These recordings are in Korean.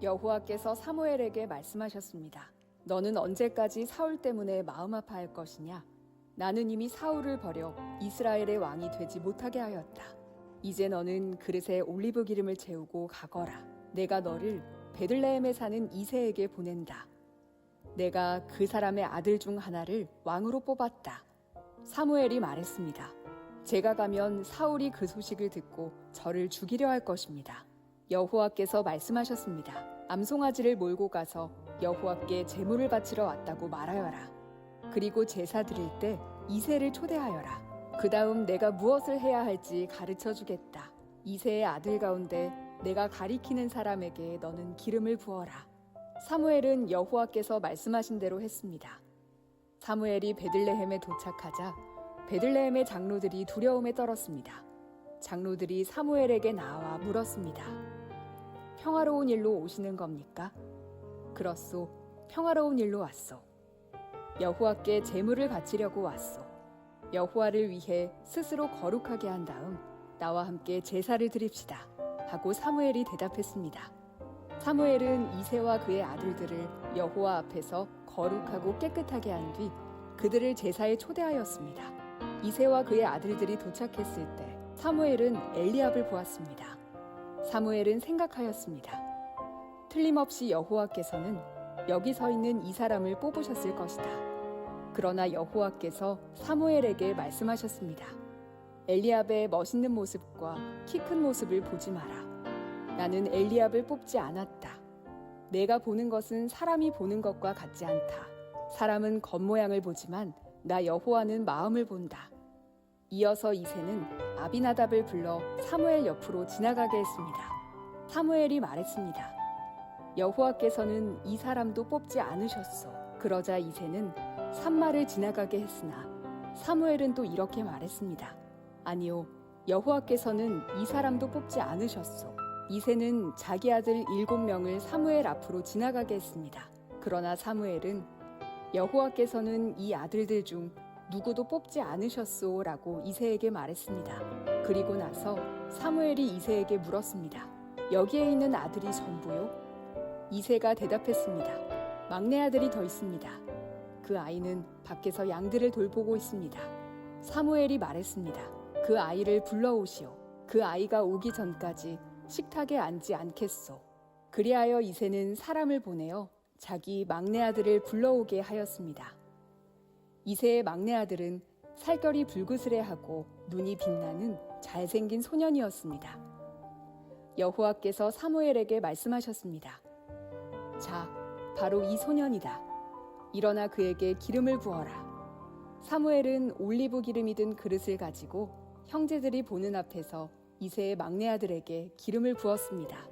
여호와께서 사무엘에게 말씀하셨습니다. 너는 언제까지 사울 때문에 마음 아파할 것이냐? 나는 이미 사울을 버려 이스라엘의 왕이 되지 못하게 하였다. 이제 너는 그릇에 올리브 기름을 채우고 가거라. 내가 너를 베들레헴에 사는 이새에게 보낸다. 내가 그 사람의 아들 중 하나를 왕으로 뽑았다. 사무엘이 말했습니다. 제가 가면 사울이 그 소식을 듣고 저를 죽이려 할 것입니다. 여호와께서 말씀하셨습니다. 암송아지를 몰고 가서 여호와께 제물을 바치러 왔다고 말하여라. 그리고 제사 드릴 때 이새를 초대하여라. 그 다음 내가 무엇을 해야 할지 가르쳐 주겠다. 이새의 아들 가운데 내가 가리키는 사람에게 너는 기름을 부어라. 사무엘은 여호와께서 말씀하신 대로 했습니다. 사무엘이 베들레헴에 도착하자 베들레헴의 장로들이 두려움에 떨었습니다. 장로들이 사무엘에게 나와 물었습니다. 평화로운 일로 오시는 겁니까? 그렇소, 평화로운 일로 왔소. 여호와께 제물을 바치려고 왔소. 여호와를 위해 스스로 거룩하게 한 다음 나와 함께 제사를 드립시다 하고 사무엘이 대답했습니다. 사무엘은 이새와 그의 아들들을 여호와 앞에서 거룩하고 깨끗하게 한 뒤 그들을 제사에 초대하였습니다. 이새와 그의 아들들이 도착했을 때 사무엘은 엘리압을 보았습니다. 사무엘은 생각하였습니다. 틀림없이 여호와께서는 여기 서 있는 이 사람을 뽑으셨을 것이다. 그러나 여호와께서 사무엘에게 말씀하셨습니다. 엘리압의 멋있는 모습과 키 큰 모습을 보지 마라. 나는 엘리압을 뽑지 않았다. 내가 보는 것은 사람이 보는 것과 같지 않다. 사람은 겉모양을 보지만 나 여호와는 마음을 본다. 이어서 이새는 아비나답을 불러 사무엘 옆으로 지나가게 했습니다. 사무엘이 말했습니다. 여호와께서는 이 사람도 뽑지 않으셨소. 그러자 이새는 산마를 지나가게 했으나 사무엘은 또 이렇게 말했습니다. 아니요, 여호와께서는 이 사람도 뽑지 않으셨소. 이새는 자기 아들 7명을 사무엘 앞으로 지나가게 했습니다. 그러나 사무엘은 여호와께서는 이 아들들 중 누구도 뽑지 않으셨소 라고 이새에게 말했습니다. 그리고 나서 사무엘이 이새에게 물었습니다. 여기에 있는 아들이 전부요? 이새가 대답했습니다. 막내 아들이 더 있습니다. 그 아이는 밖에서 양들을 돌보고 있습니다. 사무엘이 말했습니다. 그 아이를 불러오시오. 그 아이가 오기 전까지 식탁에 앉지 않겠소. 그리하여 이새는 사람을 보내어 자기 막내 아들을 불러오게 하였습니다. 이새의 막내 아들은 살결이 불그스레하고 눈이 빛나는 잘생긴 소년이었습니다. 여호와께서 사무엘에게 말씀하셨습니다. 자, 바로 이 소년이다. 일어나 그에게 기름을 부어라. 사무엘은 올리브 기름이 든 그릇을 가지고 형제들이 보는 앞에서 이새의 막내 아들에게 기름을 부었습니다.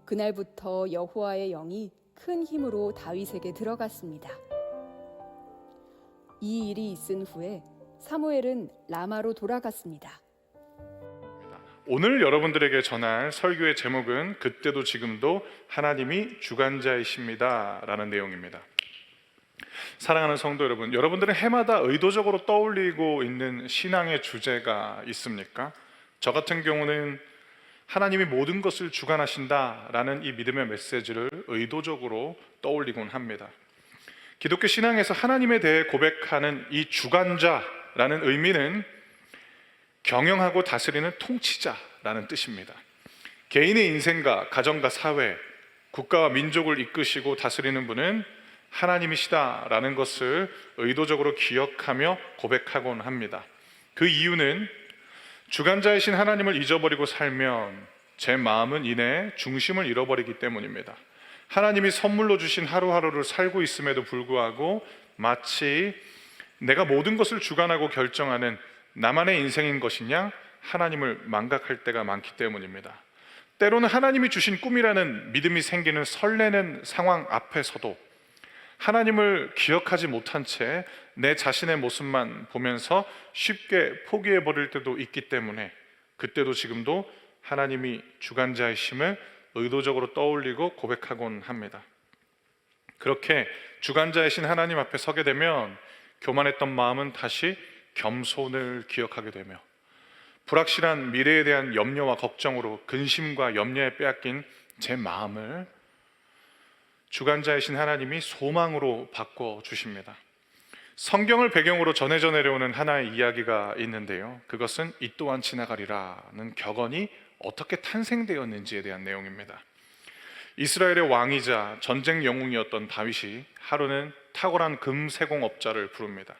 그날부터 여호와의 영이 큰 힘으로 다윗에게 들어갔습니다. 이 일이 있은 후에 사무엘은 라마로 돌아갔습니다. 오늘 여러분들에게 전할 설교의 제목은 그때도 지금도 하나님이 주관자이십니다 라는 내용입니다. 사랑하는 성도 여러분, 여러분들은 해마다 의도적으로 떠올리고 있는 신앙의 주제가 있습니까? 저 같은 경우는 하나님이 모든 것을 주관하신다라는 이 믿음의 메시지를 의도적으로 떠올리곤 합니다. 기독교 신앙에서 하나님에 대해 고백하는 이 주관자라는 의미는 경영하고 다스리는 통치자라는 뜻입니다. 개인의 인생과 가정과 사회, 국가와 민족을 이끄시고 다스리는 분은 하나님이시다라는 것을 의도적으로 기억하며 고백하곤 합니다. 그 이유는 주관자이신 하나님을 잊어버리고 살면 제 마음은 이내 중심을 잃어버리기 때문입니다. 하나님이 선물로 주신 하루하루를 살고 있음에도 불구하고 마치 내가 모든 것을 주관하고 결정하는 나만의 인생인 것이냐 하나님을 망각할 때가 많기 때문입니다. 때로는 하나님이 주신 꿈이라는 믿음이 생기는 설레는 상황 앞에서도 하나님을 기억하지 못한 채 내 자신의 모습만 보면서 쉽게 포기해버릴 때도 있기 때문에 그때도 지금도 하나님이 주관자이심을 의도적으로 떠올리고 고백하곤 합니다. 그렇게 주관자이신 하나님 앞에 서게 되면 교만했던 마음은 다시 겸손을 기억하게 되며 불확실한 미래에 대한 염려와 걱정으로 근심과 염려에 빼앗긴 제 마음을 주관자이신 하나님이 소망으로 바꿔 주십니다. 성경을 배경으로 전해져 내려오는 하나의 이야기가 있는데요, 그것은 이 또한 지나가리라는 격언이 어떻게 탄생되었는지에 대한 내용입니다. 이스라엘의 왕이자 전쟁 영웅이었던 다윗이 하루는 탁월한 금세공업자를 부릅니다.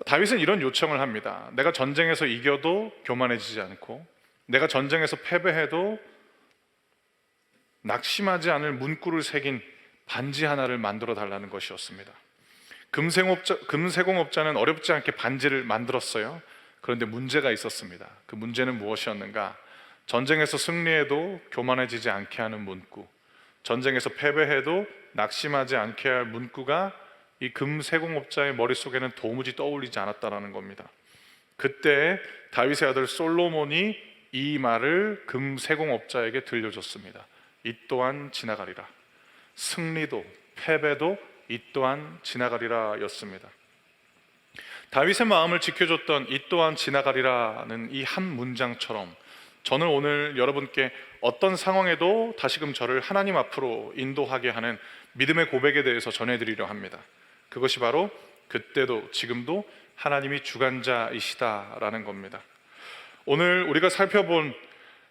다윗은 이런 요청을 합니다. 내가 전쟁에서 이겨도 교만해지지 않고, 내가 전쟁에서 패배해도 낙심하지 않을 문구를 새긴 반지 하나를 만들어 달라는 것이었습니다. 금세공업자는 어렵지 않게 반지를 만들었어요. 그런데 문제가 있었습니다. 그 문제는 무엇이었는가? 전쟁에서 승리해도 교만해지지 않게 하는 문구, 전쟁에서 패배해도 낙심하지 않게 할 문구가 이 금세공업자의 머릿속에는 도무지 떠올리지 않았다는 겁니다. 그때 다윗의 아들 솔로몬이 이 말을 금세공업자에게 들려줬습니다. 이 또한 지나가리라. 승리도 패배도 이 또한 지나가리라 였습니다. 다윗의 마음을 지켜줬던 이 또한 지나가리라는 이 한 문장처럼 저는 오늘 여러분께 어떤 상황에도 다시금 저를 하나님 앞으로 인도하게 하는 믿음의 고백에 대해서 전해드리려 합니다. 그것이 바로 그때도 지금도 하나님이 주관자이시다라는 겁니다. 오늘 우리가 살펴본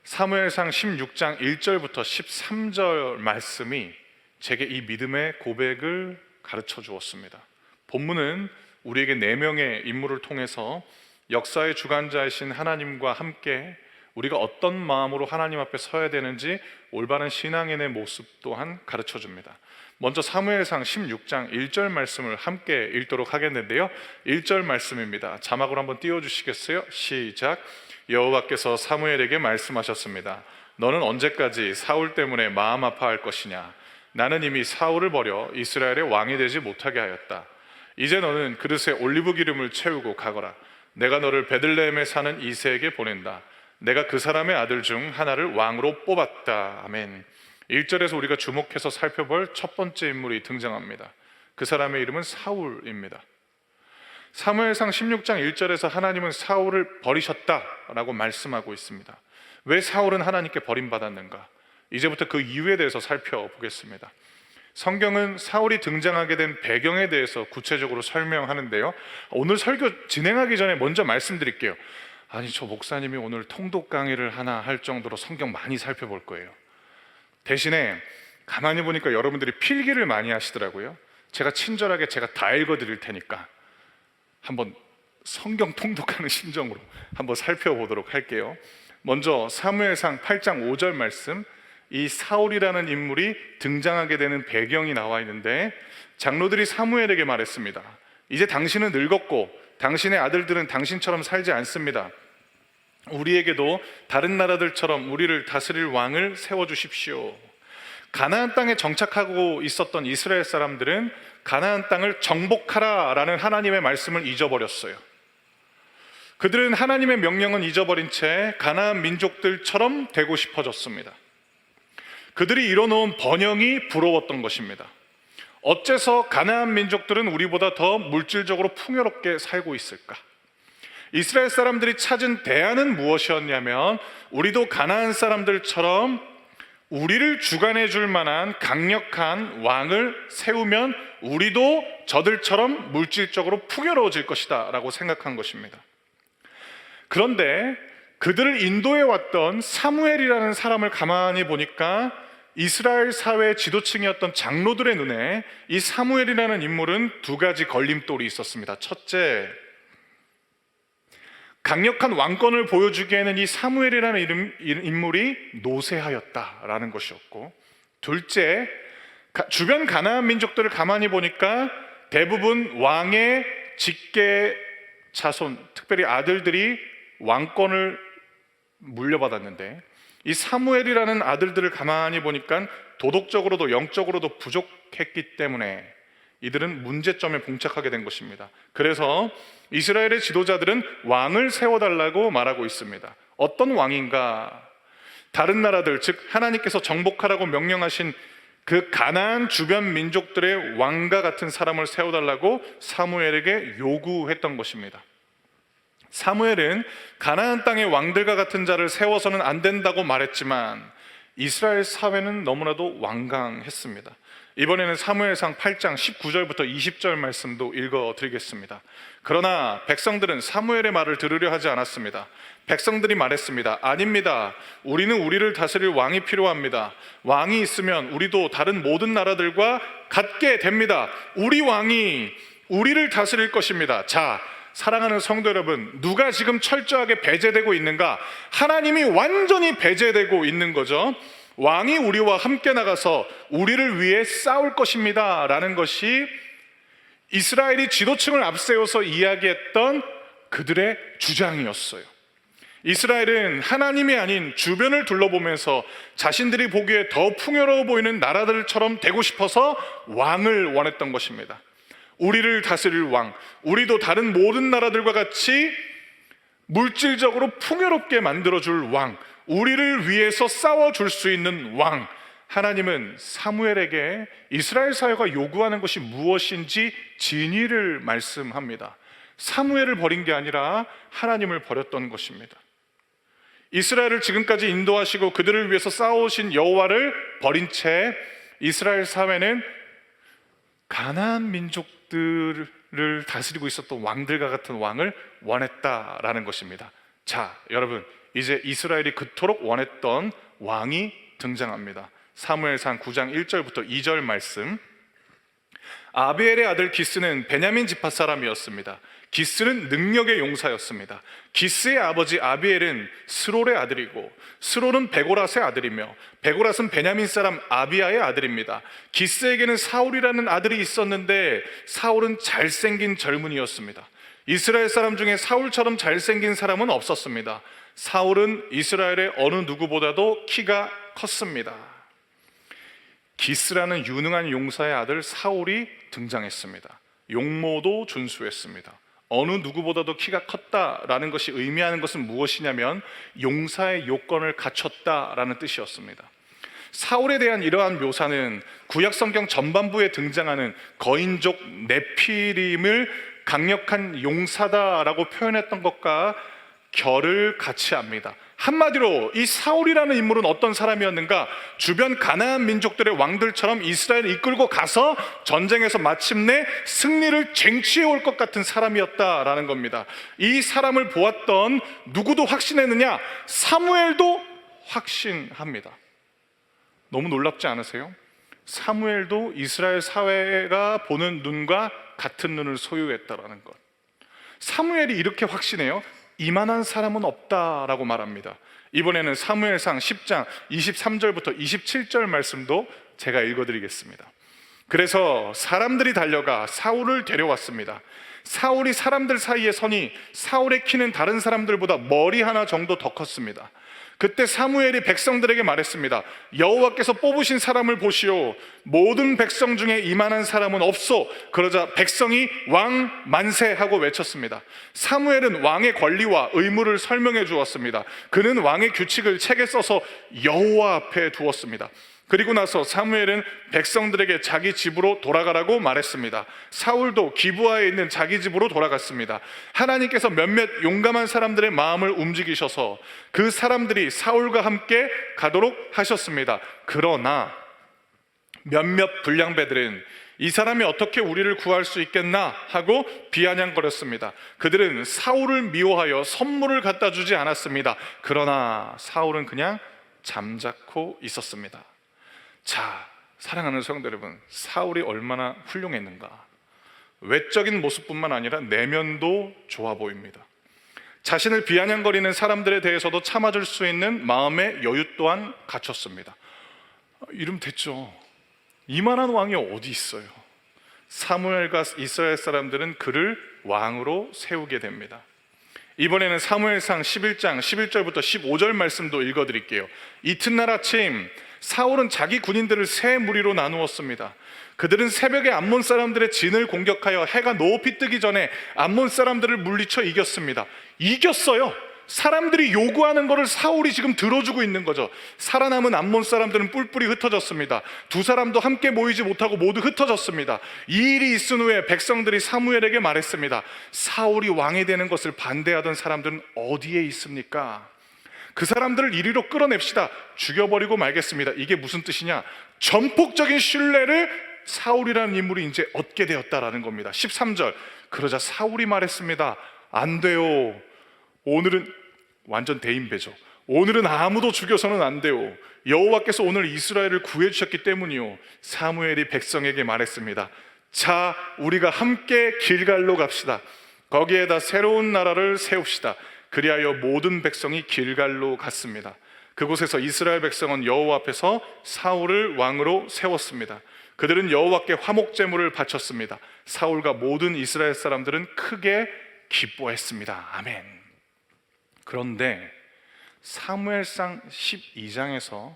사무엘상 16장 1절부터 13절 말씀이 제게 이 믿음의 고백을 가르쳐 주었습니다. 본문은 우리에게 4명의 인물을 통해서 역사의 주관자이신 하나님과 함께 우리가 어떤 마음으로 하나님 앞에 서야 되는지 올바른 신앙인의 모습 또한 가르쳐 줍니다. 먼저 사무엘상 16장 1절 말씀을 함께 읽도록 하겠는데요, 1절 말씀입니다. 자막으로 한번 띄워주시겠어요? 시작. 여호와께서 사무엘에게 말씀하셨습니다. 너는 언제까지 사울 때문에 마음 아파할 것이냐? 나는 이미 사울을 버려 이스라엘의 왕이 되지 못하게 하였다. 이제 너는 그릇에 올리브 기름을 채우고 가거라. 내가 너를 베들레헴에 사는 이새에게 보낸다. 내가 그 사람의 아들 중 하나를 왕으로 뽑았다. 아멘. 1절에서 우리가 주목해서 살펴볼 첫 번째 인물이 등장합니다. 그 사람의 이름은 사울입니다. 사무엘상 16장 1절에서 하나님은 사울을 버리셨다라고 말씀하고 있습니다. 왜 사울은 하나님께 버림받았는가? 이제부터 그 이유에 대해서 살펴보겠습니다. 성경은 사울이 등장하게 된 배경에 대해서 구체적으로 설명하는데요, 오늘 설교 진행하기 전에 먼저 말씀드릴게요. 아니, 저 목사님이 오늘 통독 강의를 하나 할 정도로 성경 많이 살펴볼 거예요. 대신에 가만히 보니까 여러분들이 필기를 많이 하시더라고요. 제가 친절하게 제가 다 읽어드릴 테니까 한번 성경 통독하는 심정으로 한번 살펴보도록 할게요. 먼저 사무엘상 8장 5절 말씀, 이 사울이라는 인물이 등장하게 되는 배경이 나와 있는데, 장로들이 사무엘에게 말했습니다. 이제 당신은 늙었고 당신의 아들들은 당신처럼 살지 않습니다. 우리에게도 다른 나라들처럼 우리를 다스릴 왕을 세워주십시오. 가나안 땅에 정착하고 있었던 이스라엘 사람들은 가나안 땅을 정복하라라는 하나님의 말씀을 잊어버렸어요. 그들은 하나님의 명령은 잊어버린 채 가나안 민족들처럼 되고 싶어졌습니다. 그들이 이뤄놓은 번영이 부러웠던 것입니다. 어째서 가나안 민족들은 우리보다 더 물질적으로 풍요롭게 살고 있을까? 이스라엘 사람들이 찾은 대안은 무엇이었냐면, 우리도 가나안 사람들처럼 우리를 주관해 줄 만한 강력한 왕을 세우면 우리도 저들처럼 물질적으로 풍요로워질 것이다 라고 생각한 것입니다. 그런데 그들을 인도해 왔던 사무엘이라는 사람을 가만히 보니까 이스라엘 사회의 지도층이었던 장로들의 눈에 이 사무엘이라는 인물은 두 가지 걸림돌이 있었습니다. 첫째, 강력한 왕권을 보여주기에는 이 사무엘이라는 인물이 노쇠하였다라는 것이었고, 둘째, 주변 가나안 민족들을 가만히 보니까 대부분 왕의 직계 자손, 특별히 아들들이 왕권을 물려받았는데, 이 사무엘이라는 아들들을 가만히 보니까 도덕적으로도 영적으로도 부족했기 때문에 이들은 문제점에 봉착하게 된 것입니다. 그래서 이스라엘의 지도자들은 왕을 세워달라고 말하고 있습니다. 어떤 왕인가? 다른 나라들, 즉 하나님께서 정복하라고 명령하신 그 가나안 주변 민족들의 왕과 같은 사람을 세워달라고 사무엘에게 요구했던 것입니다. 사무엘은 가나안 땅의 왕들과 같은 자를 세워서는 안 된다고 말했지만, 이스라엘 사회는 너무나도 완강했습니다. 이번에는 사무엘상 8장 19절부터 20절 말씀도 읽어드리겠습니다. 그러나 백성들은 사무엘의 말을 들으려 하지 않았습니다. 백성들이 말했습니다. 아닙니다. 우리는 우리를 다스릴 왕이 필요합니다. 왕이 있으면 우리도 다른 모든 나라들과 같게 됩니다. 우리 왕이 우리를 다스릴 것입니다. 자, 사랑하는 성도 여러분, 누가 지금 철저하게 배제되고 있는가? 하나님이 완전히 배제되고 있는 거죠. 왕이 우리와 함께 나가서 우리를 위해 싸울 것입니다 라는 것이 이스라엘이 지도층을 앞세워서 이야기했던 그들의 주장이었어요. 이스라엘은 하나님이 아닌 주변을 둘러보면서 자신들이 보기에 더 풍요로워 보이는 나라들처럼 되고 싶어서 왕을 원했던 것입니다. 우리를 다스릴 왕, 우리도 다른 모든 나라들과 같이 물질적으로 풍요롭게 만들어줄 왕, 우리를 위해서 싸워줄 수 있는 왕. 하나님은 사무엘에게 이스라엘 사회가 요구하는 것이 무엇인지 진의를 말씀합니다. 사무엘을 버린 게 아니라 하나님을 버렸던 것입니다. 이스라엘을 지금까지 인도하시고 그들을 위해서 싸우신 여호와를 버린 채 이스라엘 사회는 가나안 민족들을 다스리고 있었던 왕들과 같은 왕을 원했다라는 것입니다. 자, 여러분, 이제 이스라엘이 그토록 원했던 왕이 등장합니다. 사무엘상 9장 1절부터 2절 말씀. 아비엘의 아들 기스는 베냐민 지파 사람이었습니다. 기스는 능력의 용사였습니다. 기스의 아버지 아비엘은 스롤의 아들이고 스롤은 베고랏의 아들이며 베고랏은 베냐민 사람 아비야의 아들입니다. 기스에게는 사울이라는 아들이 있었는데 사울은 잘생긴 젊은이였습니다. 이스라엘 사람 중에 사울처럼 잘생긴 사람은 없었습니다. 사울은 이스라엘의 어느 누구보다도 키가 컸습니다. 기스라는 유능한 용사의 아들 사울이 등장했습니다. 용모도 준수했습니다. 어느 누구보다도 키가 컸다라는 것이 의미하는 것은 무엇이냐면 용사의 요건을 갖췄다라는 뜻이었습니다. 사울에 대한 이러한 묘사는 구약 성경 전반부에 등장하는 거인족 네피림을 강력한 용사다라고 표현했던 것과 결을 같이 합니다. 한마디로 이 사울이라는 인물은 어떤 사람이었는가? 주변 가나안 민족들의 왕들처럼 이스라엘을 이끌고 가서 전쟁에서 마침내 승리를 쟁취해 올 것 같은 사람이었다라는 겁니다. 이 사람을 보았던 누구도 확신했느냐? 사무엘도 확신합니다. 너무 놀랍지 않으세요? 사무엘도 이스라엘 사회가 보는 눈과 같은 눈을 소유했다라는 것. 사무엘이 이렇게 확신해요. 이만한 사람은 없다라고 말합니다. 이번에는 사무엘상 10장 23절부터 27절 말씀도 제가 읽어드리겠습니다. 그래서 사람들이 달려가 사울을 데려왔습니다. 사울이 사람들 사이에 서니 사울의 키는 다른 사람들보다 머리 하나 정도 더 컸습니다. 그때 사무엘이 백성들에게 말했습니다. 여호와께서 뽑으신 사람을 보시오. 모든 백성 중에 이만한 사람은 없소. 그러자 백성이 왕 만세하고 외쳤습니다. 사무엘은 왕의 권리와 의무를 설명해 주었습니다. 그는 왕의 규칙을 책에 써서 여호와 앞에 두었습니다. 그리고 나서 사무엘은 백성들에게 자기 집으로 돌아가라고 말했습니다. 사울도 기브아에 있는 자기 집으로 돌아갔습니다. 하나님께서 몇몇 용감한 사람들의 마음을 움직이셔서 그 사람들이 사울과 함께 가도록 하셨습니다. 그러나 몇몇 불량배들은 이 사람이 어떻게 우리를 구할 수 있겠나 하고 비아냥거렸습니다. 그들은 사울을 미워하여 선물을 갖다 주지 않았습니다. 그러나 사울은 그냥 잠자코 있었습니다. 자, 사랑하는 성도 여러분, 사울이 얼마나 훌륭했는가. 외적인 모습뿐만 아니라 내면도 좋아 보입니다. 자신을 비아냥거리는 사람들에 대해서도 참아줄 수 있는 마음의 여유 또한 갖췄습니다. 이름 됐죠. 이만한 왕이 어디 있어요. 사무엘과 이스라엘 사람들은 그를 왕으로 세우게 됩니다. 이번에는 사무엘상 11장 11절부터 15절 말씀도 읽어드릴게요. 이튿날 아침 사울은 자기 군인들을 세 무리로 나누었습니다. 그들은 새벽에 암몬 사람들의 진을 공격하여 해가 높이 뜨기 전에 암몬 사람들을 물리쳐 이겼습니다. 이겼어요. 사람들이 요구하는 것을 사울이 지금 들어주고 있는 거죠. 살아남은 암몬 사람들은 뿔뿔이 흩어졌습니다. 두 사람도 함께 모이지 못하고 모두 흩어졌습니다. 이 일이 있은 후에 백성들이 사무엘에게 말했습니다. 사울이 왕이 되는 것을 반대하던 사람들은 어디에 있습니까? 그 사람들을 이리로 끌어냅시다. 죽여버리고 말겠습니다. 이게 무슨 뜻이냐? 전폭적인 신뢰를 사울이라는 인물이 이제 얻게 되었다라는 겁니다. 13절, 그러자 사울이 말했습니다. 안 돼요. 오늘은 완전 대인배죠. 오늘은 아무도 죽여서는 안 돼요. 여호와께서 오늘 이스라엘을 구해주셨기 때문이요. 사무엘이 백성에게 말했습니다. 자, 우리가 함께 길갈로 갑시다. 거기에다 새로운 나라를 세웁시다. 그리하여 모든 백성이 길갈로 갔습니다. 그곳에서 이스라엘 백성은 여호와 앞에서 사울을 왕으로 세웠습니다. 그들은 여호와께 화목 제물을 바쳤습니다. 사울과 모든 이스라엘 사람들은 크게 기뻐했습니다. 아멘. 그런데 사무엘상 12장에서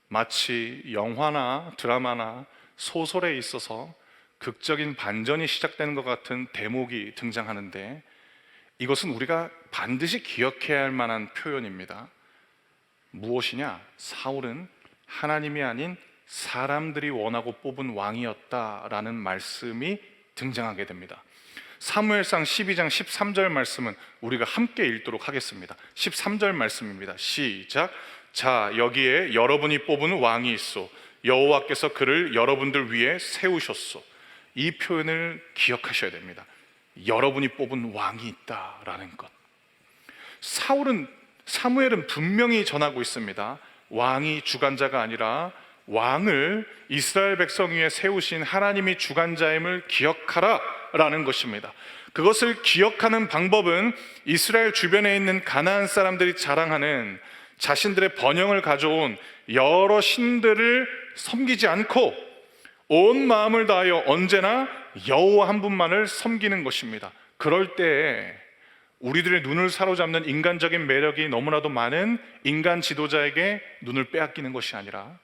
마치 영화나 드라마나 소설에 있어서 극적인 반전이 시작되는 것 같은 대목이 등장하는데, 이것은 우리가 반드시 기억해야 할 만한 표현입니다. 무엇이냐? 사울은 하나님이 아닌 사람들이 원하고 뽑은 왕이었다라는 말씀이 등장하게 됩니다. 사무엘상 12장 13절 말씀은 우리가 함께 읽도록 하겠습니다. 13절 말씀입니다. 시작. 자, 여기에 여러분이 뽑은 왕이 있어. 여호와께서 그를 여러분들 위에 세우셨소. 이 표현을 기억하셔야 됩니다. 여러분이 뽑은 왕이 있다라는 것. 사무엘은 분명히 전하고 있습니다. 왕이 주관자가 아니라 왕을 이스라엘 백성 위에 세우신 하나님이 주관자임을 기억하라 라는 것입니다. 그것을 기억하는 방법은 이스라엘 주변에 있는 가나안 사람들이 자랑하는 자신들의 번영을 가져온 여러 신들을 섬기지 않고 온 마음을 다하여 언제나 여호와 한 분만을 섬기는 것입니다. 그럴 때 우리들의 눈을 사로잡는 인간적인 매력이 너무나도 많은 인간 지도자에게 눈을 빼앗기는 것이 아니라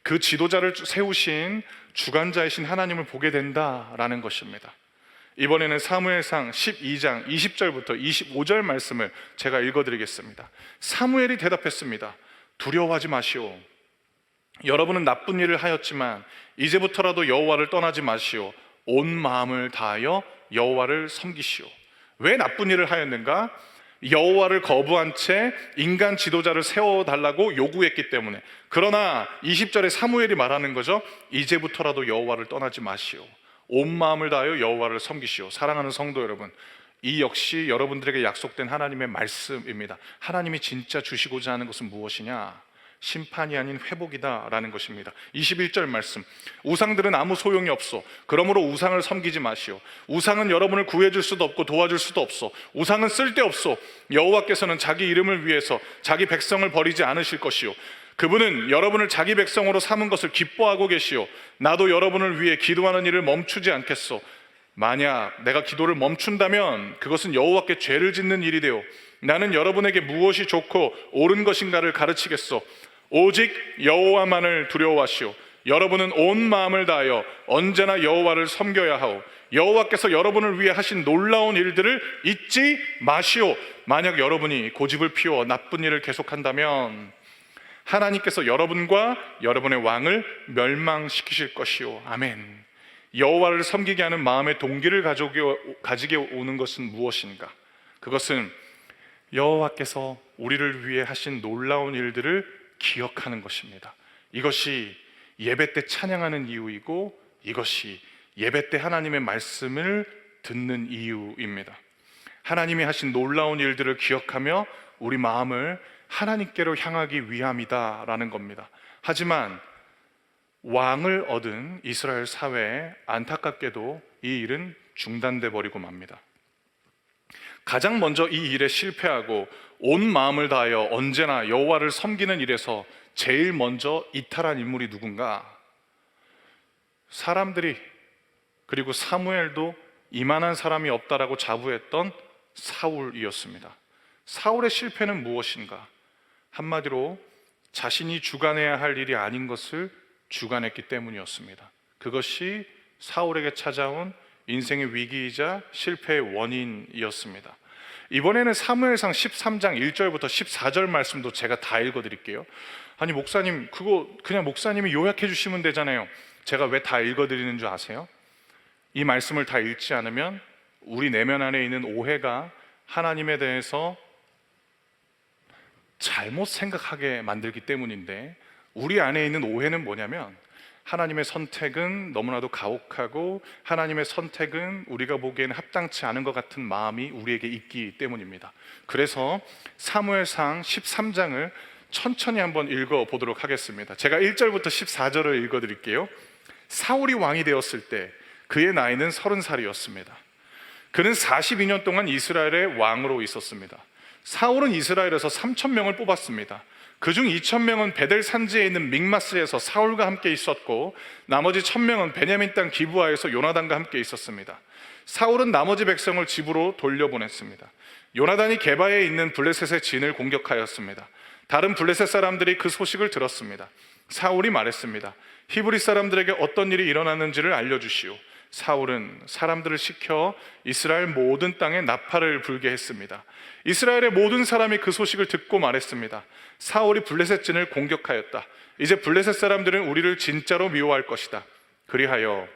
그 지도자를 세우신 주관자이신 하나님을 보게 된다라는 것입니다. 이번에는 사무엘상 12장 20절부터 25절 말씀을 제가 읽어드리겠습니다. 사무엘이 대답했습니다. 두려워하지 마시오. 여러분은 나쁜 일을 하였지만 이제부터라도 여호와를 떠나지 마시오. 온 마음을 다하여 여호와를 섬기시오. 왜 나쁜 일을 하였는가? 여호와를 거부한 채 인간 지도자를 세워달라고 요구했기 때문에. 그러나 20절에 사무엘이 말하는 거죠. 이제부터라도 여호와를 떠나지 마시오. 온 마음을 다하여 여호와를 섬기시오. 사랑하는 성도 여러분, 이 역시 여러분들에게 약속된 하나님의 말씀입니다. 하나님이 진짜 주시고자 하는 것은 무엇이냐? 심판이 아닌 회복이다라는 것입니다. 21절 말씀, 우상들은 아무 소용이 없어. 그러므로 우상을 섬기지 마시오. 우상은 여러분을 구해줄 수도 없고 도와줄 수도 없어. 우상은 쓸데없어. 여호와께서는 자기 이름을 위해서 자기 백성을 버리지 않으실 것이요, 그분은 여러분을 자기 백성으로 삼은 것을 기뻐하고 계시오. 나도 여러분을 위해 기도하는 일을 멈추지 않겠소. 만약 내가 기도를 멈춘다면 그것은 여호와께 죄를 짓는 일이 되어 나는 여러분에게 무엇이 좋고 옳은 것인가를 가르치겠소. 오직 여호와만을 두려워하시오. 여러분은 온 마음을 다하여 언제나 여호와를 섬겨야 하오. 여호와께서 여러분을 위해 하신 놀라운 일들을 잊지 마시오. 만약 여러분이 고집을 피워 나쁜 일을 계속한다면 하나님께서 여러분과 여러분의 왕을 멸망시키실 것이오. 아멘. 여호와를 섬기게 하는 마음의 동기를 가지게 오는 것은 무엇인가? 그것은 여호와께서 우리를 위해 하신 놀라운 일들을 기억하는 것입니다. 이것이 예배 때 찬양하는 이유이고 이것이 예배 때 하나님의 말씀을 듣는 이유입니다. 하나님이 하신 놀라운 일들을 기억하며 우리 마음을 하나님께로 향하기 위함이다라는 겁니다. 하지만 왕을 얻은 이스라엘 사회에 안타깝게도 이 일은 중단돼 버리고 맙니다. 가장 먼저 이 일에 실패하고 온 마음을 다하여 언제나 여호와를 섬기는 일에서 제일 먼저 이탈한 인물이 누군가? 사람들이, 그리고 사무엘도 이만한 사람이 없다라고 자부했던 사울이었습니다. 사울의 실패는 무엇인가? 한마디로 자신이 주관해야 할 일이 아닌 것을 주관했기 때문이었습니다. 그것이 사울에게 찾아온 인생의 위기이자 실패의 원인이었습니다. 이번에는 사무엘상 13장 1절부터 14절 말씀도 제가 다 읽어드릴게요. 아니 목사님, 그거 그냥 목사님이 요약해 주시면 되잖아요. 제가 왜 다 읽어드리는 줄 아세요? 이 말씀을 다 읽지 않으면 우리 내면 안에 있는 오해가 하나님에 대해서 잘못 생각하게 만들기 때문인데, 우리 안에 있는 오해는 뭐냐면 하나님의 선택은 너무나도 가혹하고 하나님의 선택은 우리가 보기에는 합당치 않은 것 같은 마음이 우리에게 있기 때문입니다. 그래서 사무엘상 13장을 천천히 한번 읽어보도록 하겠습니다. 제가 1절부터 14절을 읽어드릴게요. 사울이 왕이 되었을 때 그의 나이는 30살이었습니다. 그는 42년 동안 이스라엘의 왕으로 있었습니다. 사울은 이스라엘에서 3,000명을 뽑았습니다. 그중 2,000명은 베델 산지에 있는 믹마스에서 사울과 함께 있었고, 나머지 1,000명은 베냐민 땅 기브아에서 요나단과 함께 있었습니다. 사울은 나머지 백성을 집으로 돌려보냈습니다. 요나단이 게바에 있는 블레셋의 진을 공격하였습니다. 다른 블레셋 사람들이 그 소식을 들었습니다. 사울이 말했습니다. 히브리 사람들에게 어떤 일이 일어났는지를 알려주시오. 사울은 사람들을 시켜 이스라엘 모든 땅에 나팔을 불게 했습니다. 이스라엘의 모든 사람이 그 소식을 듣고 말했습니다. 사울이 블레셋 진을 공격하였다. 이제 블레셋 사람들은 우리를 진짜로 미워할 것이다. 그리하여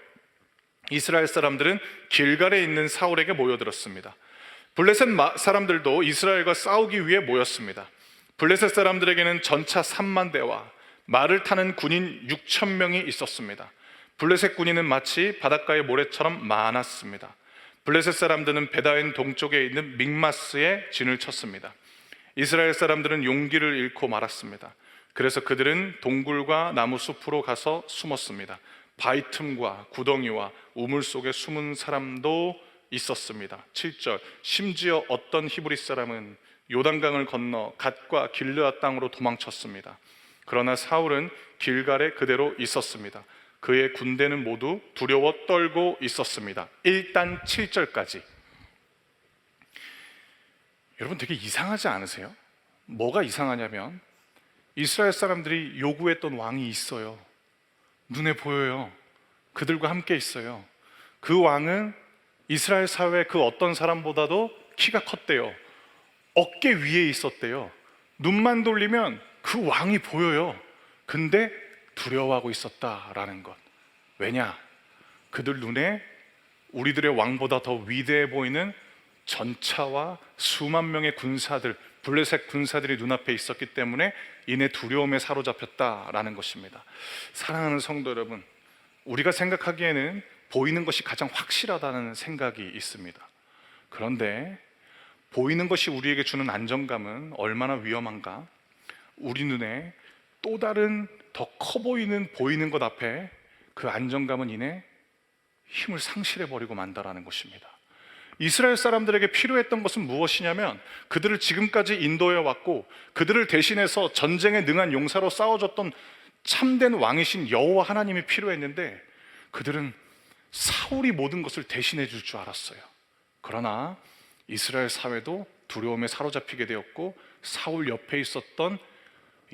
이스라엘 사람들은 길갈에 있는 사울에게 모여들었습니다. 블레셋 사람들도 이스라엘과 싸우기 위해 모였습니다. 블레셋 사람들에게는 전차 3만 대와 말을 타는 군인 6,000명이 있었습니다. 블레셋 군인은 마치 바닷가의 모래처럼 많았습니다. 블레셋 사람들은 베다인 동쪽에 있는 믹마스에 진을 쳤습니다. 이스라엘 사람들은 용기를 잃고 말았습니다. 그래서 그들은 동굴과 나무 숲으로 가서 숨었습니다. 바위 틈과 구덩이와 우물 속에 숨은 사람도 있었습니다. 7절, 심지어 어떤 히브리 사람은 요단강을 건너 갓과 길르앗 땅으로 도망쳤습니다. 그러나 사울은 길갈에 그대로 있었습니다. 그의 군대는 모두 두려워 떨고 있었습니다. 일단 7절까지. 여러분, 되게 이상하지 않으세요? 뭐가 이상하냐면 이스라엘 사람들이 요구했던 왕이 있어요. 눈에 보여요. 그들과 함께 있어요. 그 왕은 이스라엘 사회 그 어떤 사람보다도 키가 컸대요. 어깨 위에 있었대요. 눈만 돌리면 그 왕이 보여요. 근데 두려워하고 있었다라는 것. 왜냐? 그들 눈에 우리들의 왕보다 더 위대해 보이는 전차와 수만 명의 군사들, 블레셋 군사들이 눈앞에 있었기 때문에 이내 두려움에 사로잡혔다라는 것입니다. 사랑하는 성도 여러분, 우리가 생각하기에는 보이는 것이 가장 확실하다는 생각이 있습니다. 그런데 보이는 것이 우리에게 주는 안정감은 얼마나 위험한가? 우리 눈에 또 다른 더 커 보이는 것 앞에 그 안정감은 이내 힘을 상실해버리고 만다라는 것입니다. 이스라엘 사람들에게 필요했던 것은 무엇이냐면 그들을 지금까지 인도해 왔고 그들을 대신해서 전쟁에 능한 용사로 싸워줬던 참된 왕이신 여호와 하나님이 필요했는데 그들은 사울이 모든 것을 대신해 줄 줄 알았어요. 그러나 이스라엘 사회도 두려움에 사로잡히게 되었고 사울 옆에 있었던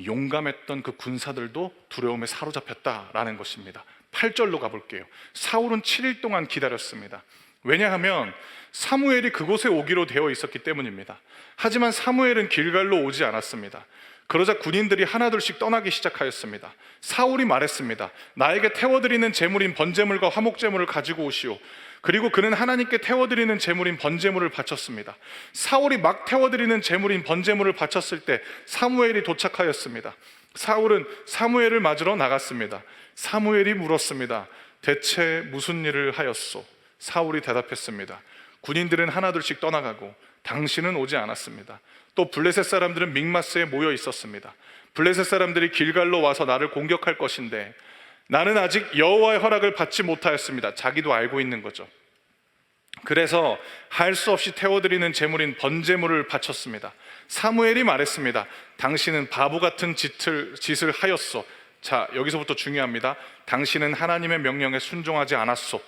용감했던 그 군사들도 두려움에 사로잡혔다라는 것입니다. 8절로 가볼게요. 사울은 7일 동안 기다렸습니다. 왜냐하면 사무엘이 그곳에 오기로 되어 있었기 때문입니다. 하지만 사무엘은 길갈로 오지 않았습니다. 그러자 군인들이 하나둘씩 떠나기 시작하였습니다. 사울이 말했습니다. 나에게 태워드리는 제물인 번제물과 화목제물을 가지고 오시오. 그리고 그는 하나님께 태워드리는 제물인 번제물을 바쳤습니다. 사울이 막 태워드리는 제물인 번제물을 바쳤을 때 사무엘이 도착하였습니다. 사울은 사무엘을 맞으러 나갔습니다. 사무엘이 물었습니다. 대체 무슨 일을 하였소? 사울이 대답했습니다. 군인들은 하나둘씩 떠나가고 당신은 오지 않았습니다. 또 블레셋 사람들은 믹마스에 모여 있었습니다. 블레셋 사람들이 길갈로 와서 나를 공격할 것인데 나는 아직 여호와의 허락을 받지 못하였습니다. 자기도 알고 있는 거죠. 그래서 할 수 없이 태워드리는 제물인 번제물을 바쳤습니다. 사무엘이 말했습니다. 당신은 바보 같은 짓을 하였소. 자, 여기서부터 중요합니다. 당신은 하나님의 명령에 순종하지 않았소.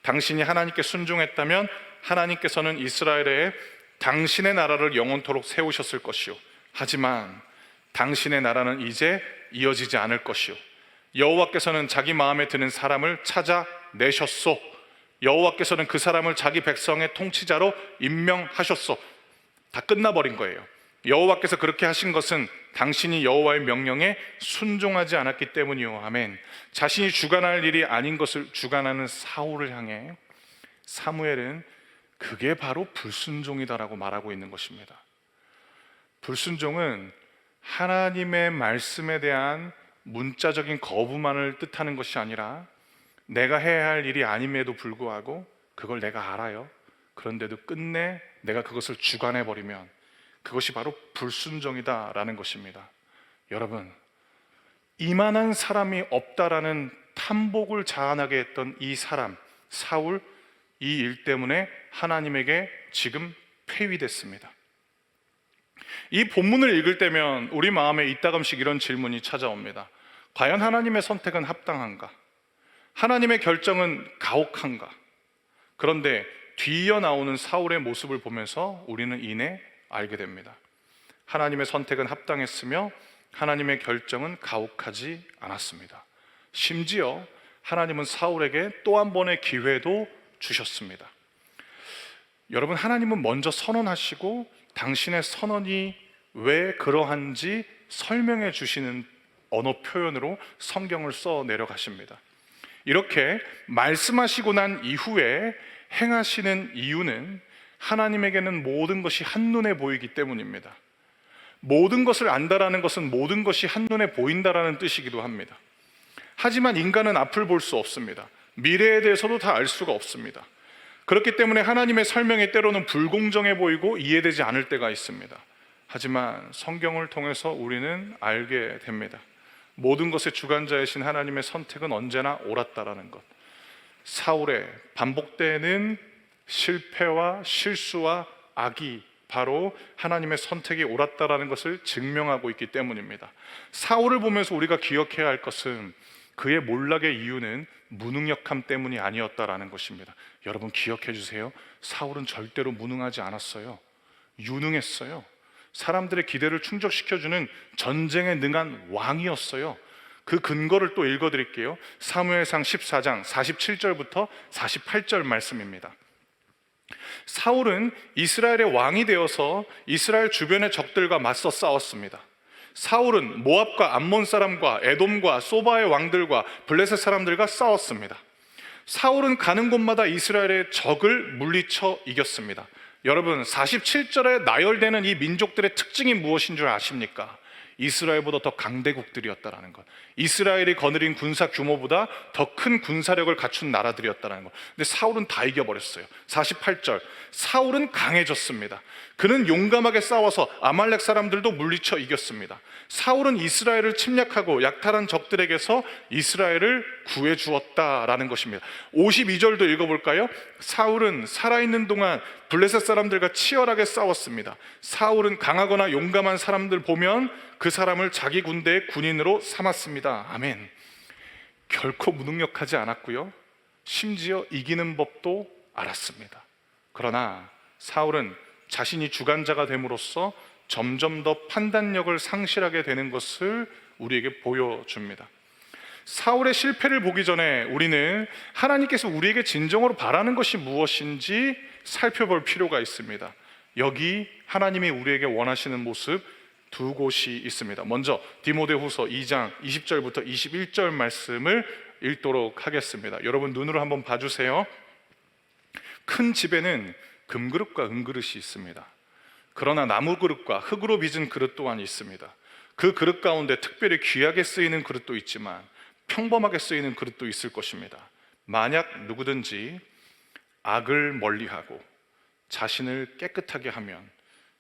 당신이 하나님께 순종했다면 하나님께서는 이스라엘에 당신의 나라를 영원토록 세우셨을 것이요. 하지만 당신의 나라는 이제 이어지지 않을 것이요. 여호와께서는 자기 마음에 드는 사람을 찾아내셨소. 여호와께서는 그 사람을 자기 백성의 통치자로 임명하셨소. 다 끝나버린 거예요. 여호와께서 그렇게 하신 것은 당신이 여호와의 명령에 순종하지 않았기 때문이요. 아멘. 자신이 주관할 일이 아닌 것을 주관하는 사울을 향해 사무엘은 그게 바로 불순종이다라고 말하고 있는 것입니다. 불순종은 하나님의 말씀에 대한 문자적인 거부만을 뜻하는 것이 아니라 내가 해야 할 일이 아님에도 불구하고 그걸 내가 알아요. 그런데도 끝내 내가 그것을 주관해버리면 그것이 바로 불순종이다라는 것입니다. 여러분, 이만한 사람이 없다라는 탐복을 자아나게 했던 이 사람 사울, 이 일 때문에 하나님에게 지금 폐위됐습니다. 이 본문을 읽을 때면 우리 마음에 이따금씩 이런 질문이 찾아옵니다. 과연 하나님의 선택은 합당한가? 하나님의 결정은 가혹한가? 그런데 뒤이어 나오는 사울의 모습을 보면서 우리는 이내 알게 됩니다. 하나님의 선택은 합당했으며 하나님의 결정은 가혹하지 않았습니다. 심지어 하나님은 사울에게 또 한 번의 기회도 주셨습니다. 여러분, 하나님은 먼저 선언하시고 당신의 선언이 왜 그러한지 설명해 주시는 언어 표현으로 성경을 써 내려가십니다. 이렇게 말씀하시고 난 이후에 행하시는 이유는 하나님에게는 모든 것이 한눈에 보이기 때문입니다. 모든 것을 안다라는 것은 모든 것이 한눈에 보인다라는 뜻이기도 합니다. 하지만 인간은 앞을 볼 수 없습니다. 미래에 대해서도 다 알 수가 없습니다. 그렇기 때문에 하나님의 설명이 때로는 불공정해 보이고 이해되지 않을 때가 있습니다. 하지만 성경을 통해서 우리는 알게 됩니다. 모든 것의 주관자이신 하나님의 선택은 언제나 옳았다라는 것. 사울의 반복되는 실패와 실수와 악이 바로 하나님의 선택이 옳았다라는 것을 증명하고 있기 때문입니다. 사울을 보면서 우리가 기억해야 할 것은 그의 몰락의 이유는 무능력함 때문이 아니었다라는 것입니다. 여러분, 기억해 주세요. 사울은 절대로 무능하지 않았어요. 유능했어요. 사람들의 기대를 충족시켜주는 전쟁에 능한 왕이었어요. 그 근거를 또 읽어드릴게요. 사무엘상 14장 47절부터 48절 말씀입니다. 사울은 이스라엘의 왕이 되어서 이스라엘 주변의 적들과 맞서 싸웠습니다. 사울은 모압과 암몬 사람과 에돔과 소바의 왕들과 블레셋 사람들과 싸웠습니다. 사울은 가는 곳마다 이스라엘의 적을 물리쳐 이겼습니다. 여러분, 47절에 나열되는 이 민족들의 특징이 무엇인 줄 아십니까? 이스라엘보다 더 강대국들이었다라는 것. 이스라엘이 거느린 군사 규모보다 더 큰 군사력을 갖춘 나라들이었다는 것. 근데 사울은 다 이겨버렸어요. 48절, 사울은 강해졌습니다. 그는 용감하게 싸워서 아말렉 사람들도 물리쳐 이겼습니다. 사울은 이스라엘을 침략하고 약탈한 적들에게서 이스라엘을 구해 주었다라는 것입니다. 52절도 읽어볼까요? 사울은 살아있는 동안 블레셋 사람들과 치열하게 싸웠습니다. 사울은 강하거나 용감한 사람들 보면 그 사람을 자기 군대의 군인으로 삼았습니다. 아멘. 결코 무능력하지 않았고요, 심지어 이기는 법도 알았습니다. 그러나 사울은 자신이 주관자가 됨으로써 점점 더 판단력을 상실하게 되는 것을 우리에게 보여줍니다. 사울의 실패를 보기 전에 우리는 하나님께서 우리에게 진정으로 바라는 것이 무엇인지 살펴볼 필요가 있습니다. 여기 하나님이 우리에게 원하시는 모습 두 곳이 있습니다. 먼저 디모데후서 2장 20절부터 21절 말씀을 읽도록 하겠습니다. 여러분, 눈으로 한번 봐주세요. 큰 집에는 금그릇과 은그릇이 있습니다. 그러나 나무 그릇과 흙으로 빚은 그릇 또한 있습니다. 그 그릇 가운데 특별히 귀하게 쓰이는 그릇도 있지만 평범하게 쓰이는 그릇도 있을 것입니다. 만약 누구든지 악을 멀리하고 자신을 깨끗하게 하면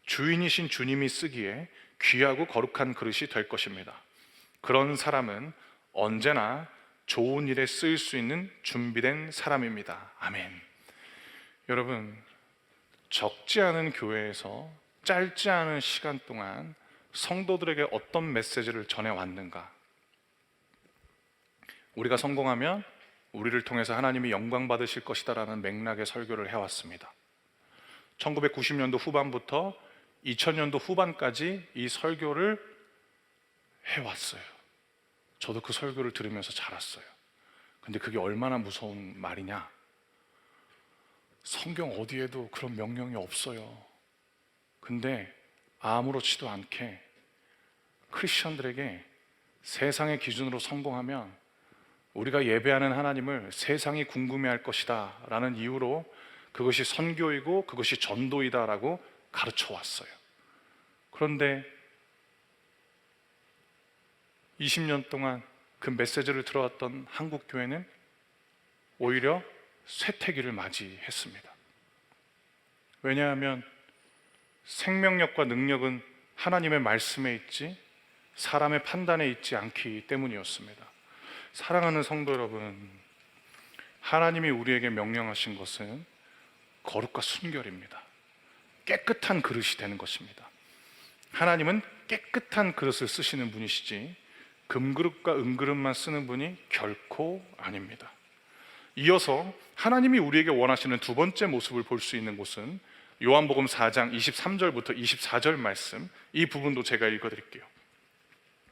주인이신 주님이 쓰기에 귀하고 거룩한 그릇이 될 것입니다. 그런 사람은 언제나 좋은 일에 쓰일 수 있는 준비된 사람입니다. 아멘. 여러분, 적지 않은 교회에서 짧지 않은 시간 동안 성도들에게 어떤 메시지를 전해왔는가? 우리가 성공하면 우리를 통해서 하나님이 영광 받으실 것이다라는 맥락의 설교를 해왔습니다. 1990년도 후반부터 2000년도 후반까지 이 설교를 해왔어요. 저도 그 설교를 들으면서 자랐어요. 근데 그게 얼마나 무서운 말이냐? 성경 어디에도 그런 명령이 없어요. 근데 아무렇지도 않게 크리스천들에게 세상의 기준으로 성공하면 우리가 예배하는 하나님을 세상이 궁금해할 것이다 라는 이유로 그것이 선교이고 그것이 전도이다 라고 가르쳐 왔어요. 그런데 20년 동안 그 메시지를 들어왔던 한국 교회는 오히려 쇠퇴기를 맞이했습니다. 왜냐하면 생명력과 능력은 하나님의 말씀에 있지 사람의 판단에 있지 않기 때문이었습니다. 사랑하는 성도 여러분, 하나님이 우리에게 명령하신 것은 거룩과 순결입니다. 깨끗한 그릇이 되는 것입니다. 하나님은 깨끗한 그릇을 쓰시는 분이시지 금그릇과 은그릇만 쓰는 분이 결코 아닙니다. 이어서 하나님이 우리에게 원하시는 두 번째 모습을 볼 수 있는 곳은 요한복음 4장 23절부터 24절 말씀, 이 부분도 제가 읽어드릴게요.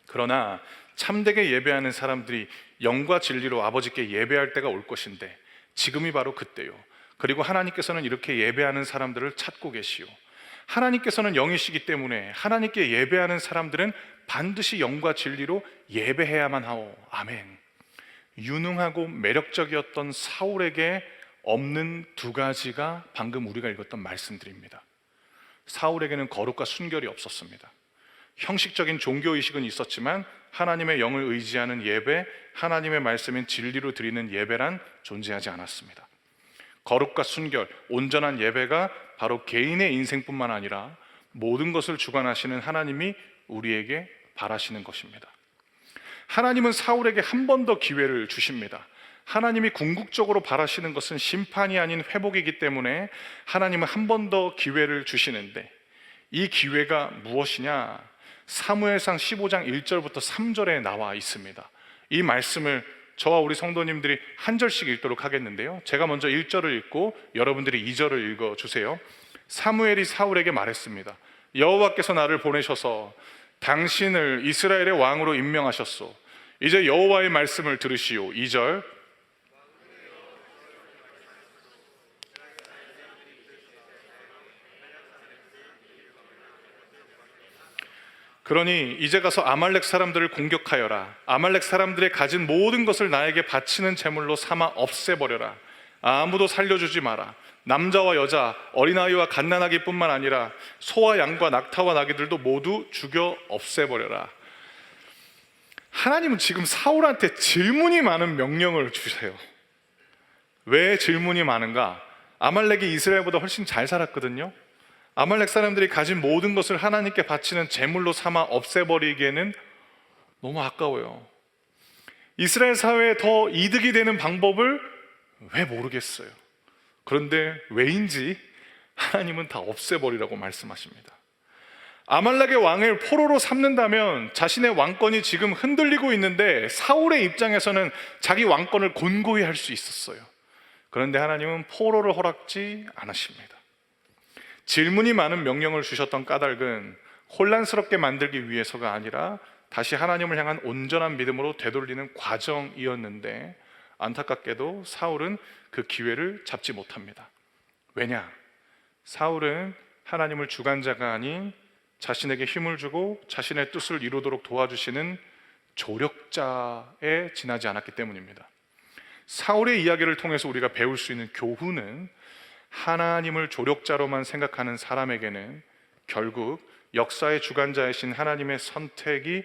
그러나 참되게 예배하는 사람들이 영과 진리로 아버지께 예배할 때가 올 것인데 지금이 바로 그때요. 그리고 하나님께서는 이렇게 예배하는 사람들을 찾고 계시오. 하나님께서는 영이시기 때문에 하나님께 예배하는 사람들은 반드시 영과 진리로 예배해야만 하오. 아멘. 유능하고 매력적이었던 사울에게 없는 두 가지가 방금 우리가 읽었던 말씀들입니다. 사울에게는 거룩과 순결이 없었습니다. 형식적인 종교의식은 있었지만 하나님의 영을 의지하는 예배, 하나님의 말씀인 진리로 드리는 예배란 존재하지 않았습니다. 거룩과 순결, 온전한 예배가 바로 개인의 인생뿐만 아니라 모든 것을 주관하시는 하나님이 우리에게 바라시는 것입니다. 하나님은 사울에게 한 번 더 기회를 주십니다. 하나님이 궁극적으로 바라시는 것은 심판이 아닌 회복이기 때문에 하나님은 한 번 더 기회를 주시는데, 이 기회가 무엇이냐? 사무엘상 15장 1절부터 3절에 나와 있습니다. 이 말씀을 저와 우리 성도님들이 한 절씩 읽도록 하겠는데요, 제가 먼저 1절을 읽고 여러분들이 2절을 읽어주세요. 사무엘이 사울에게 말했습니다. 여호와께서 나를 보내셔서 당신을 이스라엘의 왕으로 임명하셨소. 이제 여호와의 말씀을 들으시오. 2절. 그러니 이제 가서 아말렉 사람들을 공격하여라. 아말렉 사람들의 가진 모든 것을 나에게 바치는 제물로 삼아 없애버려라. 아무도 살려주지 마라. 남자와 여자, 어린아이와 갓난아기뿐만 아니라 소와 양과 낙타와 나귀들도 모두 죽여 없애버려라. 하나님은 지금 사울한테 질문이 많은 명령을 주세요. 왜 질문이 많은가? 아말렉이 이스라엘보다 훨씬 잘 살았거든요. 아말렉 사람들이 가진 모든 것을 하나님께 바치는 제물로 삼아 없애버리기에는 너무 아까워요. 이스라엘 사회에 더 이득이 되는 방법을 왜 모르겠어요. 그런데 왜인지 하나님은 다 없애버리라고 말씀하십니다. 아말렉의 왕을 포로로 삼는다면 자신의 왕권이 지금 흔들리고 있는데 사울의 입장에서는 자기 왕권을 곤고히 할 수 있었어요. 그런데 하나님은 포로를 허락지 않으십니다. 질문이 많은 명령을 주셨던 까닭은 혼란스럽게 만들기 위해서가 아니라 다시 하나님을 향한 온전한 믿음으로 되돌리는 과정이었는데, 안타깝게도 사울은 그 기회를 잡지 못합니다. 왜냐? 사울은 하나님을 주관자가 아닌 자신에게 힘을 주고 자신의 뜻을 이루도록 도와주시는 조력자에 지나지 않았기 때문입니다. 사울의 이야기를 통해서 우리가 배울 수 있는 교훈은, 하나님을 조력자로만 생각하는 사람에게는 결국 역사의 주관자이신 하나님의 선택이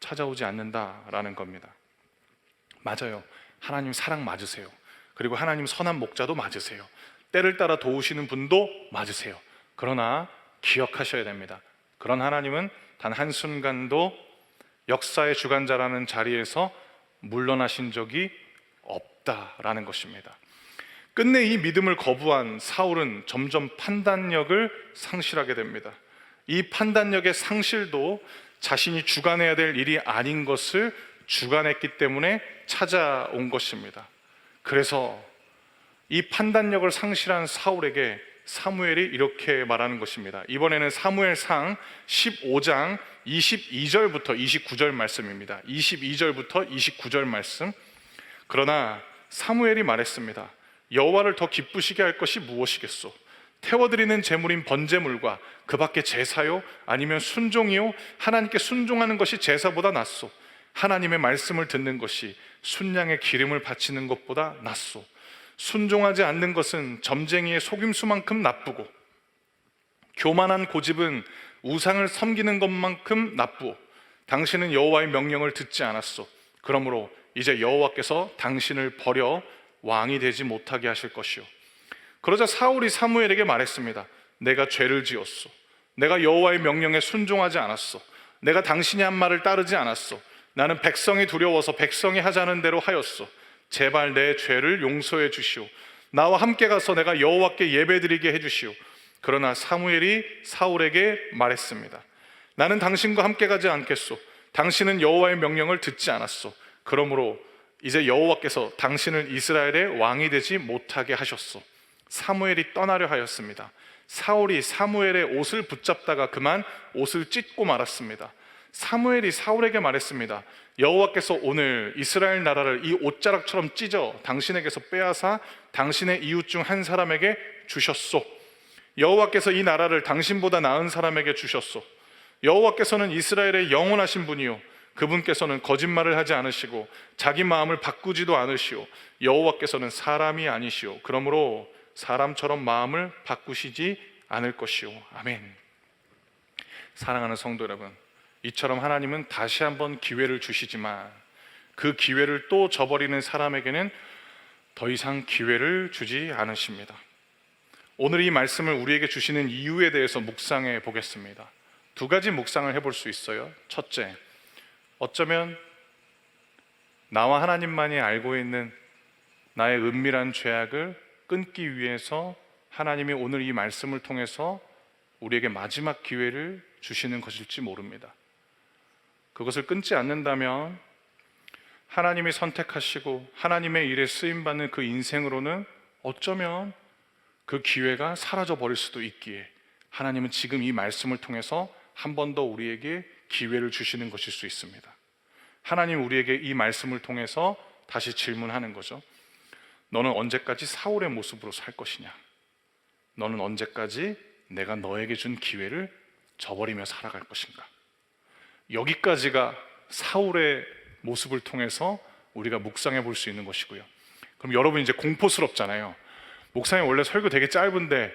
찾아오지 않는다라는 겁니다. 맞아요. 하나님 사랑 맞으세요. 그리고 하나님 선한 목자도 맞으세요. 때를 따라 도우시는 분도 맞으세요. 그러나 기억하셔야 됩니다. 그런 하나님은 단 한순간도 역사의 주관자라는 자리에서 물러나신 적이 없다라는 것입니다. 끝내 이 믿음을 거부한 사울은 점점 판단력을 상실하게 됩니다. 이 판단력의 상실도 자신이 주관해야 될 일이 아닌 것을 주관했기 때문에 찾아온 것입니다. 그래서 이 판단력을 상실한 사울에게 사무엘이 이렇게 말하는 것입니다. 이번에는 사무엘상 15장 22절부터 29절 말씀입니다. 22절부터 29절 말씀. 그러나 사무엘이 말했습니다. 여호와를 더 기쁘시게 할 것이 무엇이겠소? 태워드리는 제물인 번제물과 그 밖에 제사요? 아니면 순종이요? 하나님께 순종하는 것이 제사보다 낫소. 하나님의 말씀을 듣는 것이 순양의 기름을 바치는 것보다 낫소. 순종하지 않는 것은 점쟁이의 속임수만큼 나쁘고, 교만한 고집은 우상을 섬기는 것만큼 나쁘고, 당신은 여호와의 명령을 듣지 않았소. 그러므로 이제 여호와께서 당신을 버려 왕이 되지 못하게 하실 것이요. 그러자 사울이 사무엘에게 말했습니다. 내가 죄를 지었소. 내가 여호와의 명령에 순종하지 않았소. 내가 당신이 한 말을 따르지 않았소. 나는 백성이 두려워서 백성이 하자는 대로 하였소. 제발 내 죄를 용서해 주시오. 나와 함께 가서 내가 여호와께 예배드리게 해주시오. 그러나 사무엘이 사울에게 말했습니다. 나는 당신과 함께 가지 않겠소. 당신은 여호와의 명령을 듣지 않았소. 그러므로 이제 여호와께서 당신을 이스라엘의 왕이 되지 못하게 하셨소. 사무엘이 떠나려 하였습니다. 사울이 사무엘의 옷을 붙잡다가 그만 옷을 찢고 말았습니다. 사무엘이 사울에게 말했습니다. 여호와께서 오늘 이스라엘 나라를 이 옷자락처럼 찢어 당신에게서 빼앗아 당신의 이웃 중 한 사람에게 주셨소. 여호와께서 이 나라를 당신보다 나은 사람에게 주셨소. 여호와께서는 이스라엘의 영원하신 분이요 그분께서는 거짓말을 하지 않으시고 자기 마음을 바꾸지도 않으시오. 여호와께서는 사람이 아니시오. 그러므로 사람처럼 마음을 바꾸시지 않을 것이오. 아멘. 사랑하는 성도 여러분, 이처럼 하나님은 다시 한번 기회를 주시지만 그 기회를 또 저버리는 사람에게는 더 이상 기회를 주지 않으십니다. 오늘 이 말씀을 우리에게 주시는 이유에 대해서 묵상해 보겠습니다. 두 가지 묵상을 해볼 수 있어요. 첫째, 어쩌면 나와 하나님만이 알고 있는 나의 은밀한 죄악을 끊기 위해서 하나님이 오늘 이 말씀을 통해서 우리에게 마지막 기회를 주시는 것일지 모릅니다. 그것을 끊지 않는다면 하나님이 선택하시고 하나님의 일에 쓰임받는 그 인생으로는 어쩌면 그 기회가 사라져 버릴 수도 있기에 하나님은 지금 이 말씀을 통해서 한 번 더 우리에게 기회를 주시는 것일 수 있습니다. 하나님 우리에게 이 말씀을 통해서 다시 질문하는 거죠. 너는 언제까지 사울의 모습으로 살 것이냐? 너는 언제까지 내가 너에게 준 기회를 저버리며 살아갈 것인가? 여기까지가 사울의 모습을 통해서 우리가 묵상해 볼 수 있는 것이고요. 그럼 여러분 이제 공포스럽잖아요. 목사님 원래 설교 되게 짧은데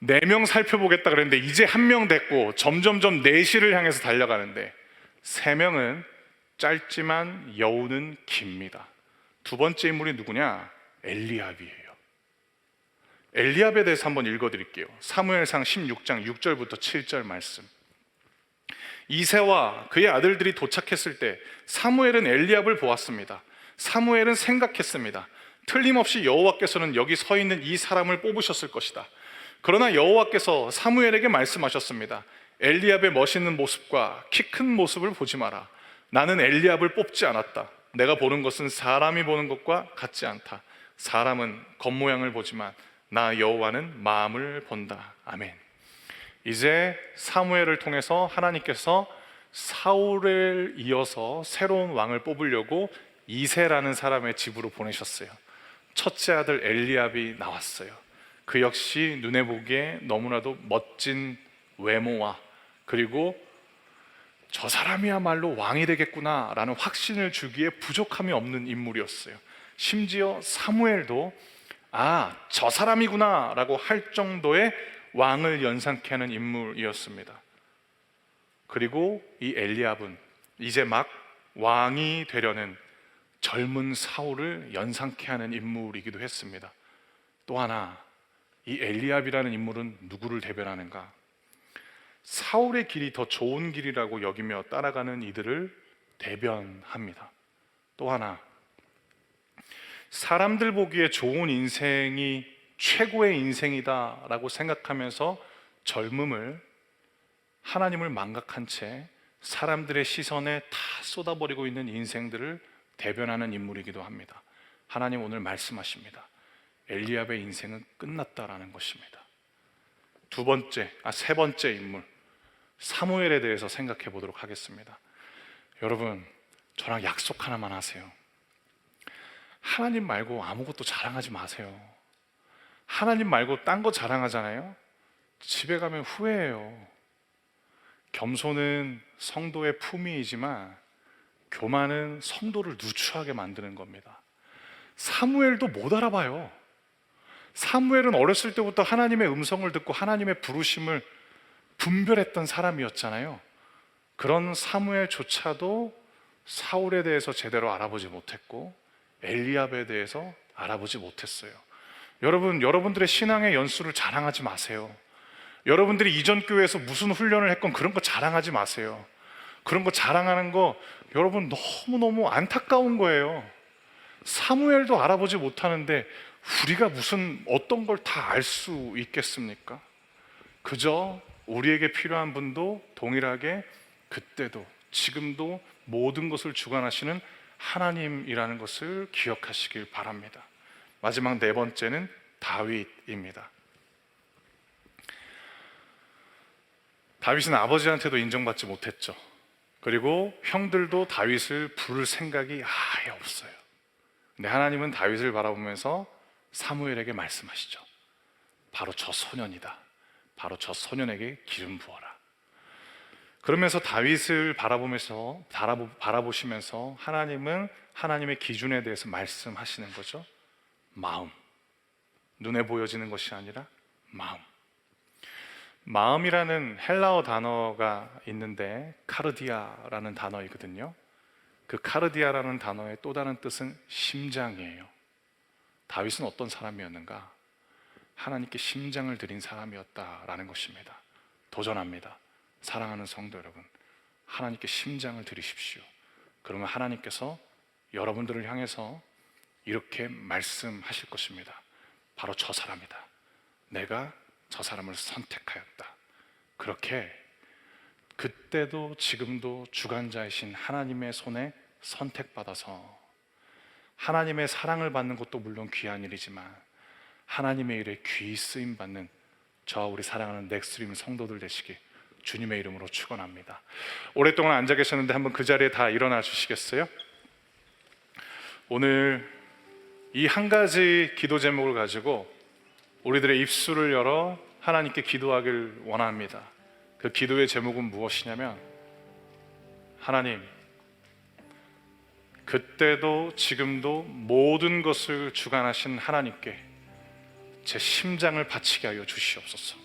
4명 살펴보겠다 그랬는데 이제 1명 됐고 점점점 4시를 향해서 달려가는데 3명은 짧지만 여우는 깁니다. 두 번째 인물이 누구냐? 엘리압이에요. 엘리압에 대해서 한번 읽어드릴게요. 사무엘상 16장 6절부터 7절 말씀. 이새와 그의 아들들이 도착했을 때 사무엘은 엘리압을 보았습니다. 사무엘은 생각했습니다. 틀림없이 여호와께서는 여기 서 있는 이 사람을 뽑으셨을 것이다. 그러나 여호와께서 사무엘에게 말씀하셨습니다. 엘리압의 멋있는 모습과 키 큰 모습을 보지 마라. 나는 엘리압을 뽑지 않았다. 내가 보는 것은 사람이 보는 것과 같지 않다. 사람은 겉모양을 보지만 나 여호와는 마음을 본다. 아멘. 이제 사무엘을 통해서 하나님께서 사울을 이어서 새로운 왕을 뽑으려고 이새라는 사람의 집으로 보내셨어요. 첫째 아들 엘리압이 나왔어요. 그 역시 눈에 보기에 너무나도 멋진 외모와 그리고 저 사람이야말로 왕이 되겠구나 라는 확신을 주기에 부족함이 없는 인물이었어요. 심지어 사무엘도 저 사람이구나 라고 할 정도의 왕을 연상케 하는 인물이었습니다. 그리고 이 엘리압은 이제 막 왕이 되려는 젊은 사울을 연상케 하는 인물이기도 했습니다. 또 하나, 이 엘리압이라는 인물은 누구를 대변하는가? 사울의 길이 더 좋은 길이라고 여기며 따라가는 이들을 대변합니다. 또 하나, 사람들 보기에 좋은 인생이 최고의 인생이다 라고 생각하면서 젊음을, 하나님을 망각한 채 사람들의 시선에 다 쏟아버리고 있는 인생들을 대변하는 인물이기도 합니다. 하나님 오늘 말씀하십니다. 엘리압의 인생은 끝났다라는 것입니다. 세 번째 인물 사무엘에 대해서 생각해 보도록 하겠습니다. 여러분, 저랑 약속 하나만 하세요. 하나님 말고 아무것도 자랑하지 마세요. 하나님 말고 딴 거 자랑하잖아요. 집에 가면 후회해요. 겸손은 성도의 품위이지만 교만은 성도를 누추하게 만드는 겁니다. 사무엘도 못 알아봐요. 사무엘은 어렸을 때부터 하나님의 음성을 듣고 하나님의 부르심을 분별했던 사람이었잖아요. 그런 사무엘조차도 사울에 대해서 제대로 알아보지 못했고 엘리압에 대해서 알아보지 못했어요. 여러분, 여러분들의 신앙의 연수를 자랑하지 마세요. 여러분들이 이전 교회에서 무슨 훈련을 했건 그런 거 자랑하지 마세요. 그런 거 자랑하는 거 여러분 너무너무 안타까운 거예요. 사무엘도 알아보지 못하는데 우리가 무슨 어떤 걸 다 알 수 있겠습니까? 그저 우리에게 필요한 분도 동일하게 그때도 지금도 모든 것을 주관하시는 하나님이라는 것을 기억하시길 바랍니다. 마지막 네 번째는 다윗입니다. 다윗은 아버지한테도 인정받지 못했죠. 그리고 형들도 다윗을 부를 생각이 아예 없어요. 근데 하나님은 다윗을 바라보면서 사무엘에게 말씀하시죠. 바로 저 소년이다. 바로 저 소년에게 기름 부어라. 그러면서 다윗을 바라보시면서 하나님은 하나님의 기준에 대해서 말씀하시는 거죠. 마음. 눈에 보여지는 것이 아니라 마음. 마음이라는 헬라어 단어가 있는데 카르디아라는 단어이거든요. 그 카르디아라는 단어의 또 다른 뜻은 심장이에요. 다윗은 어떤 사람이었는가? 하나님께 심장을 드린 사람이었다라는 것입니다. 도전합니다. 사랑하는 성도 여러분, 하나님께 심장을 드리십시오. 그러면 하나님께서 여러분들을 향해서 이렇게 말씀하실 것입니다. 바로 저 사람이다. 내가 저 사람을 선택하였다. 그렇게 그때도 지금도 주관자이신 하나님의 손에 선택받아서 하나님의 사랑을 받는 것도 물론 귀한 일이지만 하나님의 일에 귀히 쓰임 받는 저와 우리 사랑하는 넥스트림 성도들 되시길 주님의 이름으로 축원합니다. 오랫동안 앉아 계셨는데 한번 그 자리에 다 일어나 주시겠어요? 오늘 이 한 가지 기도 제목을 가지고 우리들의 입술을 열어 하나님께 기도하길 원합니다. 그 기도의 제목은 무엇이냐면, 하나님, 그때도 지금도 모든 것을 주관하신 하나님께 제 심장을 바치게 하여 주시옵소서.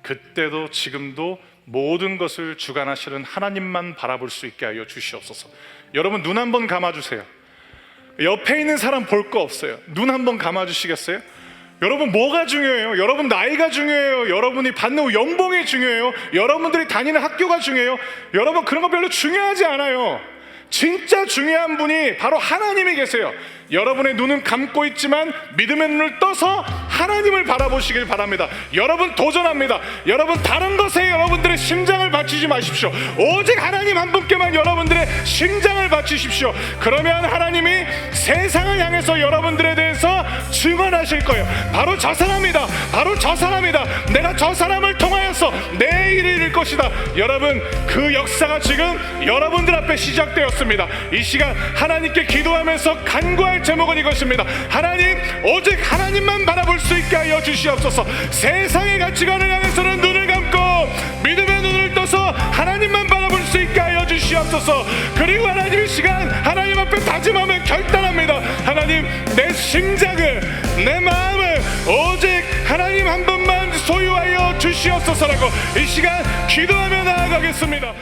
그때도 지금도 모든 것을 주관하시는 하나님만 바라볼 수 있게 하여 주시옵소서. 여러분 눈 한번 감아주세요. 옆에 있는 사람 볼 거 없어요. 눈 한번 감아주시겠어요? 여러분 뭐가 중요해요? 여러분 나이가 중요해요? 여러분이 받는 연봉이 중요해요? 여러분들이 다니는 학교가 중요해요? 여러분 그런 거 별로 중요하지 않아요. 진짜 중요한 분이 바로 하나님이 계세요. 여러분의 눈은 감고 있지만 믿음의 눈을 떠서 하나님을 바라보시길 바랍니다. 여러분 도전합니다. 여러분 다른 것에 여러분들의 심장을 바치지 마십시오. 오직 하나님 한 분께만 여러분들의 심장을 바치십시오. 그러면 하나님이 세상을 향해서 여러분들에 대해서 증언하실 거예요. 바로 저 사람이다. 바로 저 사람이다. 내가 저 사람을 통하여서 내 일을 이룰 것이다. 여러분 그 역사가 지금 여러분들 앞에 시작되었습니다. 이 시간 하나님께 기도하면서 간구할 제목은 이것입니다. 하나님, 오직 하나님만 바라볼 수 있게 하여 주시옵소서. 세상의 가치관을 향해서는 눈을 감고 믿음의 눈을 떠서 하나님만 바라볼 수 있게 하여 주시옵소서. 그리고 하나님, 이 시간 하나님 앞에 다짐하며 결단합니다. 하나님, 내 심장을, 내 마음을 오직 하나님 한 분만 소유하여 주시옵소서라고 이 시간 기도하며 나아가겠습니다.